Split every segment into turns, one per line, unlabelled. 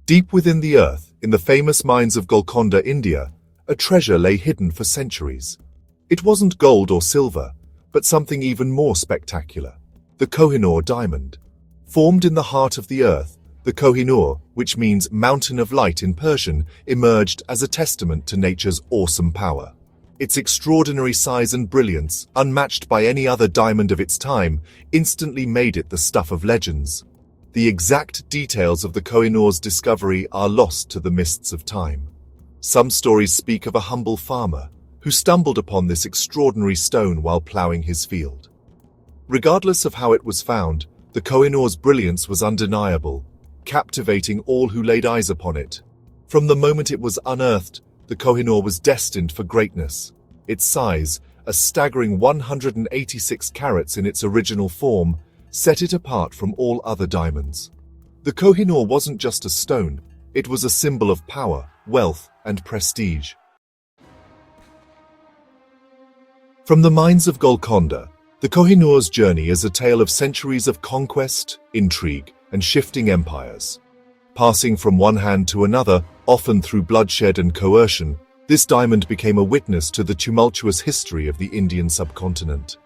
Deep within the earth, in the famous mines of Golconda, India, a treasure lay hidden for centuries. It wasn't gold or silver, but something even more spectacular: the Kohinoor diamond. Formed in the heart of the earth, the Kohinoor, which means mountain of light in Persian, emerged as a testament to nature's awesome power. Its extraordinary size and brilliance, unmatched by any other diamond of its time, instantly made it the stuff of legends. The exact details of the Kohinoor's discovery are lost to the mists of time. Some stories speak of a humble farmer who stumbled upon this extraordinary stone while ploughing his field. Regardless of how it was found, the Kohinoor's brilliance was undeniable, captivating all who laid eyes upon it. From the moment it was unearthed, the Kohinoor was destined for greatness. Its size, a staggering 186 carats in its original form, set it apart from all other diamonds. The Kohinoor wasn't just a stone, it was a symbol of power, wealth, and prestige. From the mines of Golconda, the Kohinoor's journey is a tale of centuries of conquest, intrigue, and shifting empires. Passing from one hand to another, often through bloodshed and coercion, this diamond became a witness to the tumultuous history of the Indian subcontinent.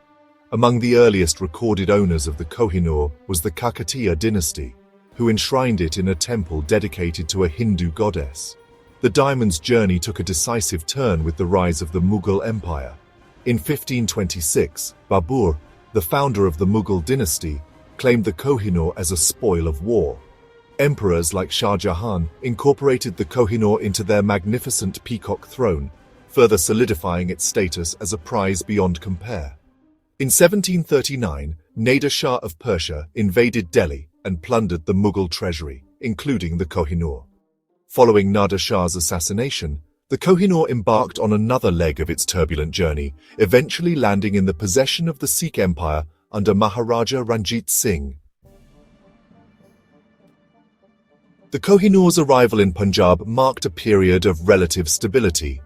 Among the earliest recorded owners of the Kohinoor was the Kakatiya dynasty, who enshrined it in a temple dedicated to a Hindu goddess. The diamond's journey took a decisive turn with the rise of the Mughal Empire. In 1526, Babur, the founder of the Mughal dynasty, claimed the Kohinoor as a spoil of war. Emperors like Shah Jahan incorporated the Kohinoor into their magnificent peacock throne, further solidifying its status as a prize beyond compare. In 1739, Nader Shah of Persia invaded Delhi and plundered the Mughal treasury, including the Kohinoor. Following Nader Shah's assassination, the Kohinoor embarked on another leg of its turbulent journey, eventually landing in the possession of the Sikh Empire under Maharaja Ranjit Singh. The Kohinoor's arrival in Punjab marked a period of relative stability.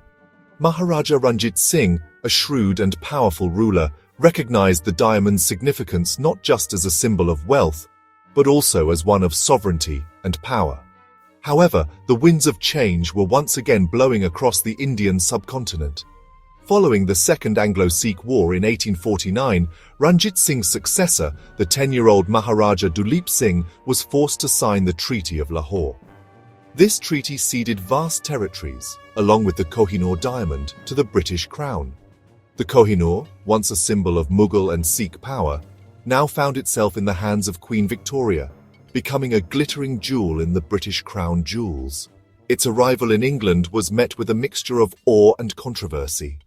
Maharaja Ranjit Singh, a shrewd and powerful ruler, recognized the diamond's significance not just as a symbol of wealth, but also as one of sovereignty and power. However, the winds of change were once again blowing across the Indian subcontinent. Following the Second Anglo-Sikh War in 1849, Ranjit Singh's successor, the 10-year-old Maharaja Duleep Singh, was forced to sign the Treaty of Lahore. This treaty ceded vast territories, along with the Kohinoor diamond, to the British Crown. The Kohinoor, once a symbol of Mughal and Sikh power, now found itself in the hands of Queen Victoria, becoming a glittering jewel in the British Crown jewels. Its arrival in England was met with a mixture of awe and controversy.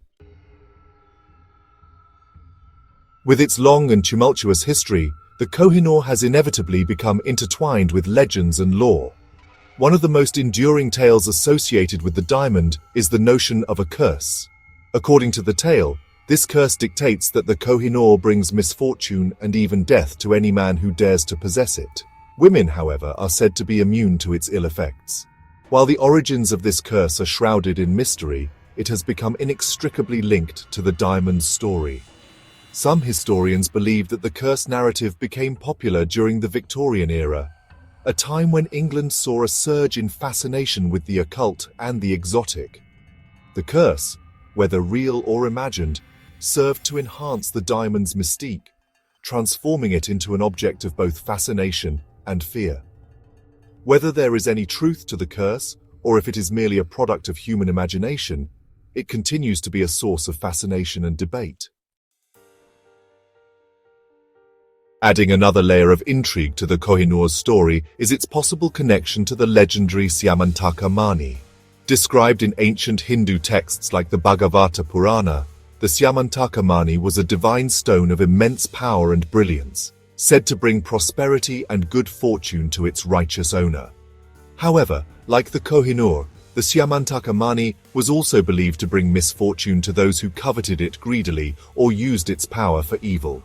With its long and tumultuous history, the Kohinoor has inevitably become intertwined with legends and lore. One of the most enduring tales associated with the diamond is the notion of a curse. According to the tale, this curse dictates that the Kohinoor brings misfortune and even death to any man who dares to possess it. Women, however, are said to be immune to its ill effects. While the origins of this curse are shrouded in mystery, it has become inextricably linked to the diamond's story. Some historians believe that the curse narrative became popular during the Victorian era, a time when England saw a surge in fascination with the occult and the exotic. The curse, whether real or imagined, served to enhance the diamond's mystique, transforming it into an object of both fascination and fear. Whether there is any truth to the curse, or if it is merely a product of human imagination, it continues to be a source of fascination and debate. Adding another layer of intrigue to the Kohinoor's story is its possible connection to the legendary Syamantaka Mani. Described in ancient Hindu texts like the Bhagavata Purana, the Syamantaka Mani was a divine stone of immense power and brilliance, said to bring prosperity and good fortune to its righteous owner. However, like the Kohinoor, the Syamantaka Mani was also believed to bring misfortune to those who coveted it greedily or used its power for evil.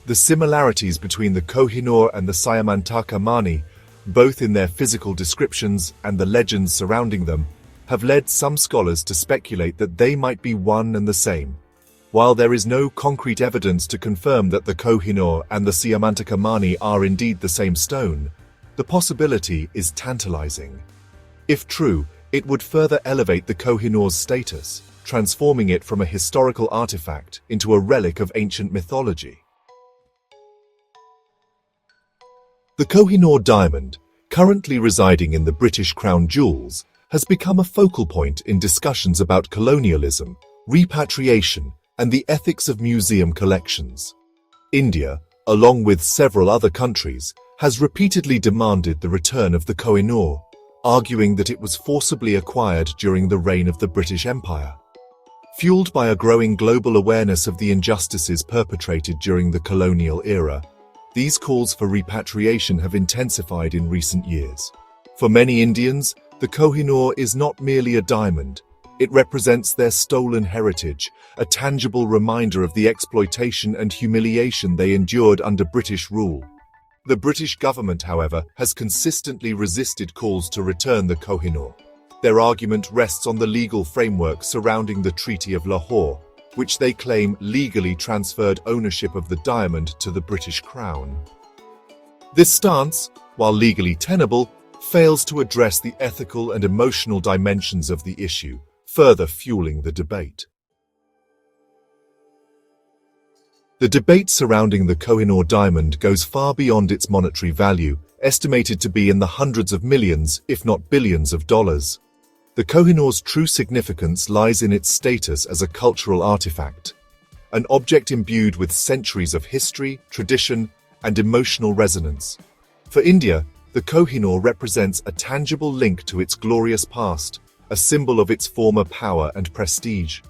The similarities between the Kohinoor and the Syamantaka Mani, both in their physical descriptions and the legends surrounding them, have led some scholars to speculate that they might be one and the same. While there is no concrete evidence to confirm that the Kohinoor and the Syamantaka Mani are indeed the same stone, the possibility is tantalizing. If true, it would further elevate the Kohinoor's status, transforming it from a historical artifact into a relic of ancient mythology. The Kohinoor diamond, currently residing in the British Crown Jewels, has become a focal point in discussions about colonialism, repatriation, and the ethics of museum collections. India, along with several other countries, has repeatedly demanded the return of the Kohinoor, arguing that it was forcibly acquired during the reign of the British Empire. Fueled by a growing global awareness of the injustices perpetrated during the colonial era, these calls for repatriation have intensified in recent years. For many Indians, the Kohinoor is not merely a diamond. It represents their stolen heritage, a tangible reminder of the exploitation and humiliation they endured under British rule. The British government, however, has consistently resisted calls to return the Kohinoor. Their argument rests on the legal framework surrounding the Treaty of Lahore, which they claim legally transferred ownership of the diamond to the British Crown. This stance, while legally tenable, fails to address the ethical and emotional dimensions of the issue, further fueling the debate. The debate surrounding the Kohinoor diamond goes far beyond its monetary value, estimated to be in the hundreds of millions, if not billions of dollars. The Kohinoor's true significance lies in its status as a cultural artifact, an object imbued with centuries of history, tradition, and emotional resonance. For India, the Kohinoor represents a tangible link to its glorious past, a symbol of its former power and prestige.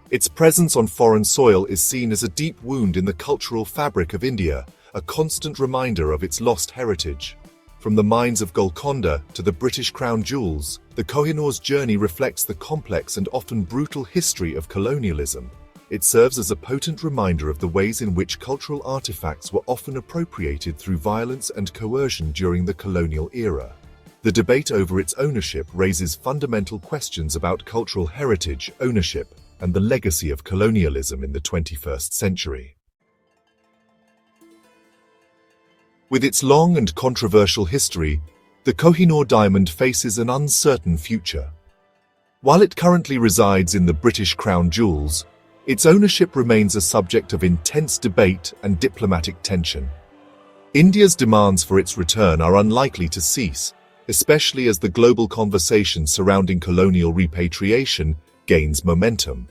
Its presence on foreign soil is seen as a deep wound in the cultural fabric of India, a constant reminder of its lost heritage. From the mines of Golconda to the British Crown Jewels, the Kohinoor's journey reflects the complex and often brutal history of colonialism. It serves as a potent reminder of the ways in which cultural artifacts were often appropriated through violence and coercion during the colonial era. The debate over its ownership raises fundamental questions about cultural heritage, ownership, and the legacy of colonialism in the 21st century. With its long and controversial history, the Kohinoor diamond faces an uncertain future. While it currently resides in the British Crown Jewels, its ownership remains a subject of intense debate and diplomatic tension. India's demands for its return are unlikely to cease, especially as the global conversation surrounding colonial repatriation gains momentum.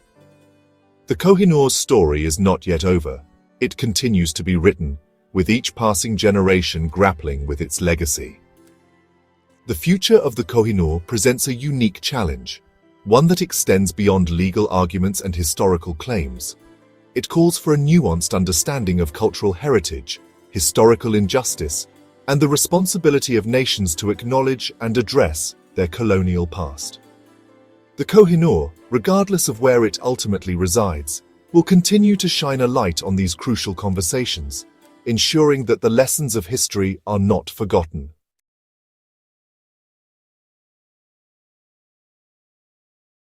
The Kohinoor's story is not yet over. It continues to be written, with each passing generation grappling with its legacy. The future of the Kohinoor presents a unique challenge, one that extends beyond legal arguments and historical claims. It calls for a nuanced understanding of cultural heritage, historical injustice, and the responsibility of nations to acknowledge and address their colonial past. The Kohinoor, regardless of where it ultimately resides, will continue to shine a light on these crucial conversations, ensuring that the lessons of history are not forgotten.